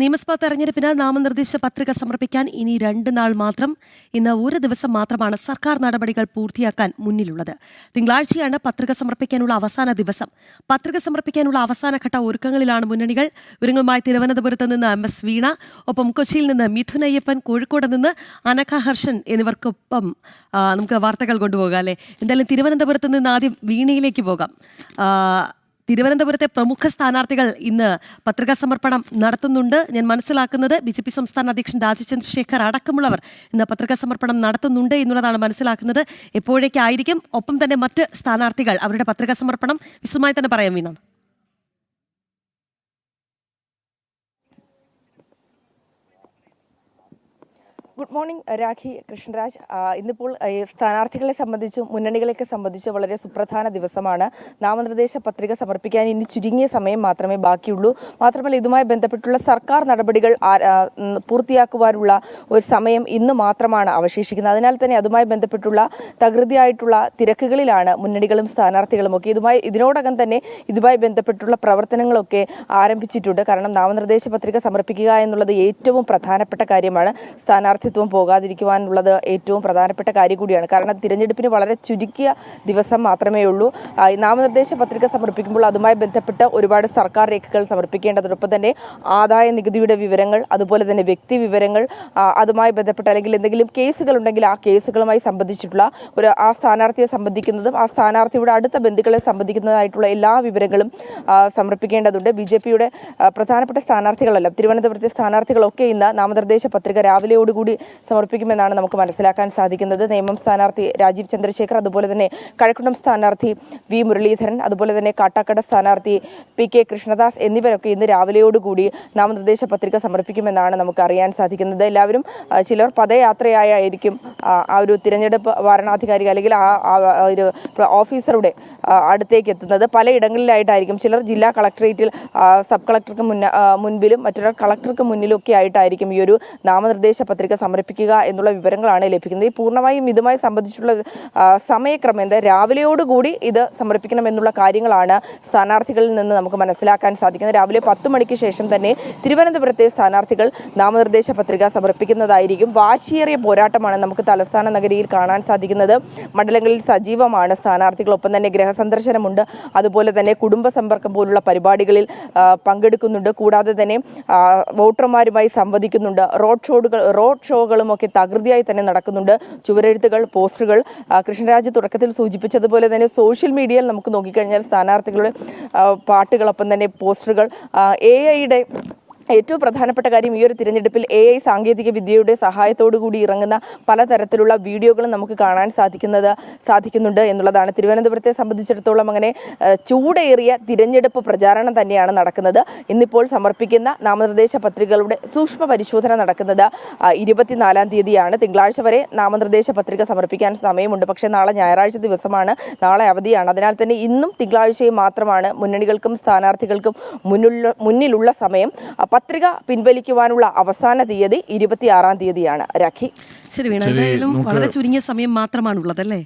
നിയമസഭാ തെരഞ്ഞെടുപ്പിന് നാമനിർദ്ദേശ പത്രിക സമർപ്പിക്കാൻ ഇനി 2 നാൾ മാത്രം. ഇന്ന് ഒരു ദിവസം മാത്രമാണ് സർക്കാർ നടപടികൾ പൂർത്തിയാക്കാൻ മുന്നിലുള്ളത്. തിങ്കളാഴ്ചയാണ് പത്രിക സമർപ്പിക്കാനുള്ള അവസാന ദിവസം. പത്രിക സമർപ്പിക്കാനുള്ള അവസാനഘട്ട ഒരുക്കങ്ങളിലാണ് മുന്നണികൾ. വിവരങ്ങളുമായി തിരുവനന്തപുരത്ത് നിന്ന് MS വീണ, ഒപ്പം കൊച്ചിയിൽ നിന്ന് മിഥുൻ അയ്യപ്പൻ, കോഴിക്കോട് നിന്ന് അനഘ ഹർഷൻ എന്നിവർക്കൊപ്പം നമുക്ക് വാർത്തകൾ കൊണ്ടുപോകാം അല്ലേ. എന്തായാലും തിരുവനന്തപുരത്ത് നിന്ന് ആദ്യം വീണയിലേക്ക് പോകാം. തിരുവനന്തപുരത്തെ പ്രമുഖ സ്ഥാനാർത്ഥികൾ ഇന്ന് പത്രികാ സമർപ്പണം നടത്തുന്നുണ്ട്. ഞാൻ മനസ്സിലാക്കുന്നത് BJP സംസ്ഥാന അധ്യക്ഷൻ രാജീവ് ചന്ദ്രശേഖർ അടക്കമുള്ളവർ ഇന്ന് പത്രികാ സമർപ്പണം നടത്തുന്നുണ്ട് എന്നുള്ളതാണ് മനസ്സിലാക്കുന്നത്. എപ്പോഴേക്കായിരിക്കും? ഒപ്പം തന്നെ മറ്റ് സ്ഥാനാർത്ഥികൾ അവരുടെ പത്രികാ സമർപ്പണം വിശദമായി തന്നെ പറയാം വീണ. Good morning Rakhi, Krishnaraj. ഇന്നിപ്പോൾ സ്ഥാനാർത്ഥികളെ സംബന്ധിച്ചും മുന്നണികളെയൊക്കെ സംബന്ധിച്ച് വളരെ സുപ്രധാന ദിവസമാണ്. നാമനിർദ്ദേശ പത്രിക സമർപ്പിക്കാൻ ഇനി ചുരുങ്ങിയ സമയം മാത്രമേ ബാക്കിയുള്ളൂ. മാത്രമല്ല, ഇതുമായി ബന്ധപ്പെട്ടുള്ള സർക്കാർ നടപടികൾ പൂർത്തിയാക്കുവാനുള്ള ഒരു സമയം ഇന്ന് മാത്രമാണ് അവശേഷിക്കുന്നത്. അതിനാൽ തന്നെ അതുമായി ബന്ധപ്പെട്ടുള്ള തകൃതിയായിട്ടുള്ള തിരക്കുകളിലാണ് മുന്നണികളും സ്ഥാനാർത്ഥികളും ഒക്കെ. ഇതിനോടകം തന്നെ ഇതുമായി ബന്ധപ്പെട്ടുള്ള പ്രവർത്തനങ്ങളൊക്കെ ആരംഭിച്ചിട്ടുണ്ട്. കാരണം നാമനിർദ്ദേശ പത്രിക സമർപ്പിക്കുക എന്നുള്ളത് ഏറ്റവും പ്രധാനപ്പെട്ട കാര്യമാണ്. സ്ഥാനാർത്ഥിത്വം പോകാതിരിക്കുവാനുള്ളത് ഏറ്റവും പ്രധാനപ്പെട്ട കാര്യം കൂടിയാണ്. കാരണം തിരഞ്ഞെടുപ്പിന് വളരെ ചുരുക്കിയ ദിവസം മാത്രമേ ഉള്ളൂ. നാമനിർദ്ദേശ പത്രിക സമർപ്പിക്കുമ്പോൾ അതുമായി ബന്ധപ്പെട്ട് ഒരുപാട് സർക്കാർ രേഖകൾ സമർപ്പിക്കേണ്ടതോടൊപ്പം തന്നെ ആദായ നികുതിയുടെ വിവരങ്ങൾ, അതുപോലെ തന്നെ വ്യക്തി വിവരങ്ങൾ, അതുമായി ബന്ധപ്പെട്ട് അല്ലെങ്കിൽ എന്തെങ്കിലും കേസുകൾ ഉണ്ടെങ്കിൽ ആ കേസുകളുമായി സംബന്ധിച്ചിട്ടുള്ള ആ സ്ഥാനാർത്ഥിയെ സംബന്ധിക്കുന്നതും ആ സ്ഥാനാർത്ഥിയുടെ അടുത്ത ബന്ധുക്കളെ സംബന്ധിക്കുന്നതായിട്ടുള്ള എല്ലാ വിവരങ്ങളും സമർപ്പിക്കേണ്ടതുണ്ട്. BJPയുടെ പ്രധാനപ്പെട്ട സ്ഥാനാർത്ഥികളല്ല, തിരുവനന്തപുരത്തെ സ്ഥാനാർത്ഥികളൊക്കെ ഇന്ന് നാമനിർദ്ദേശ പത്രിക രാവിലെയോടുകൂടി സമർപ്പിക്കുമെന്നാണ് നമുക്ക് മനസ്സിലാക്കാൻ സാധിക്കുന്നത്. നേമം സ്ഥാനാർത്ഥി രാജീവ് ചന്ദ്രശേഖർ, അതുപോലെ തന്നെ കഴക്കൂട്ടം സ്ഥാനാർത്ഥി V മുരളീധരൻ, അതുപോലെ തന്നെ കാട്ടാക്കട സ്ഥാനാർത്ഥി PK കൃഷ്ണദാസ് എന്നിവരൊക്കെ ഇന്ന് രാവിലെയോടുകൂടി നാമനിർദ്ദേശ പത്രിക സമർപ്പിക്കുമെന്നാണ് നമുക്ക് അറിയാൻ സാധിക്കുന്നത്. എല്ലാവരും ചിലർ പദയാത്രയായിരിക്കും ആ ഒരു തിരഞ്ഞെടുപ്പ് വരണാധികാരി അല്ലെങ്കിൽ ആ ഒരു ഓഫീസറുടെ അടുത്തേക്ക് എത്തുന്നത്. പലയിടങ്ങളിലായിട്ടായിരിക്കും. ചിലർ ജില്ലാ കളക്ടറേറ്റിൽ സബ് കളക്ടർക്ക് മുൻപിലും മറ്റൊരു കളക്ടർക്ക് മുന്നിലും ഒക്കെ ആയിട്ടായിരിക്കും ഈ ഒരു നാമനിർദ്ദേശ പത്രിക സമർപ്പിക്കുക എന്നുള്ള വിവരങ്ങളാണ് ലഭിക്കുന്നത്. പൂർണ്ണമായും ഇതുമായി സംബന്ധിച്ചുള്ള സമയക്രമം രാവിലെയോടുകൂടി ഇത് സമർപ്പിക്കണമെന്നുള്ള കാര്യങ്ങളാണ് സ്ഥാനാർത്ഥികളിൽ നിന്ന് നമുക്ക് മനസ്സിലാക്കാൻ സാധിക്കുന്നത്. രാവിലെ 10 മണിക്ക് ശേഷം തന്നെ തിരുവനന്തപുരത്തെ സ്ഥാനാർത്ഥികൾ നാമനിർദ്ദേശ പത്രിക സമർപ്പിക്കുന്നതായിരിക്കും. വാശിയേറിയ പോരാട്ടമാണ് നമുക്ക് തലസ്ഥാന നഗരിയിൽ കാണാൻ സാധിക്കുന്നത്. മണ്ഡലങ്ങളിൽ സജീവമാണ് സ്ഥാനാർത്ഥികൾ. ഒപ്പം തന്നെ ഗൃഹസന്ദർശനമുണ്ട്, അതുപോലെ തന്നെ കുടുംബ സമ്പർക്കം പോലുള്ള പരിപാടികളിൽ പങ്കെടുക്കുന്നുണ്ട്. കൂടാതെ തന്നെ വോട്ടർമാരുമായി സംവദിക്കുന്നുണ്ട്. റോഡ് ഷോകളും ഒക്കെ തകൃതിയായി തന്നെ നടക്കുന്നുണ്ട്. ചുവരെഴുത്തുകൾ, പോസ്റ്ററുകൾ, കൃഷ്ണരാജ് തുടക്കത്തിൽ സൂചിപ്പിച്ചതുപോലെ തന്നെ സോഷ്യൽ മീഡിയയിൽ നമുക്ക് നോക്കിക്കഴിഞ്ഞാൽ സ്ഥാനാർത്ഥികളുടെ പാട്ടുകളൊപ്പം തന്നെ പോസ്റ്ററുകൾ, AI-യുടെ ഏറ്റവും പ്രധാനപ്പെട്ട കാര്യം ഈ ഒരു തിരഞ്ഞെടുപ്പിൽ AI സാങ്കേതിക വിദ്യയുടെ സഹായത്തോടു കൂടി ഇറങ്ങുന്ന പലതരത്തിലുള്ള വീഡിയോകളും നമുക്ക് കാണാൻ സാധിക്കുന്നുണ്ട് എന്നുള്ളതാണ്. തിരുവനന്തപുരത്തെ സംബന്ധിച്ചിടത്തോളം അങ്ങനെ ചൂടേറിയ തിരഞ്ഞെടുപ്പ് പ്രചാരണം തന്നെയാണ് നടക്കുന്നത്. ഇന്നിപ്പോൾ സമർപ്പിക്കുന്ന നാമനിർദ്ദേശ പത്രികകളുടെ സൂക്ഷ്മ പരിശോധന നടക്കുന്നത് 24-ാം തീയതിയാണ്. തിങ്കളാഴ്ച വരെ നാമനിർദ്ദേശ പത്രിക സമർപ്പിക്കാൻ സമയമുണ്ട്. പക്ഷേ നാളെ ഞായറാഴ്ച ദിവസമാണ്, നാളെ അവധിയാണ്. അതിനാൽ തന്നെ ഇന്നും തിങ്കളാഴ്ചയും മാത്രമാണ് മുന്നണികൾക്കും സ്ഥാനാർത്ഥികൾക്കും മുന്നിലുള്ള സമയം. പത്രിക പിൻവലിക്കുവാനുള്ള അവസാന തീയതി 26-ാം തീയതിയാണ്. രാഖി, ശരി വീണ, എന്തായാലും വളരെ ചുരുങ്ങിയ സമയം മാത്രമാണുള്ളത് അല്ലേ?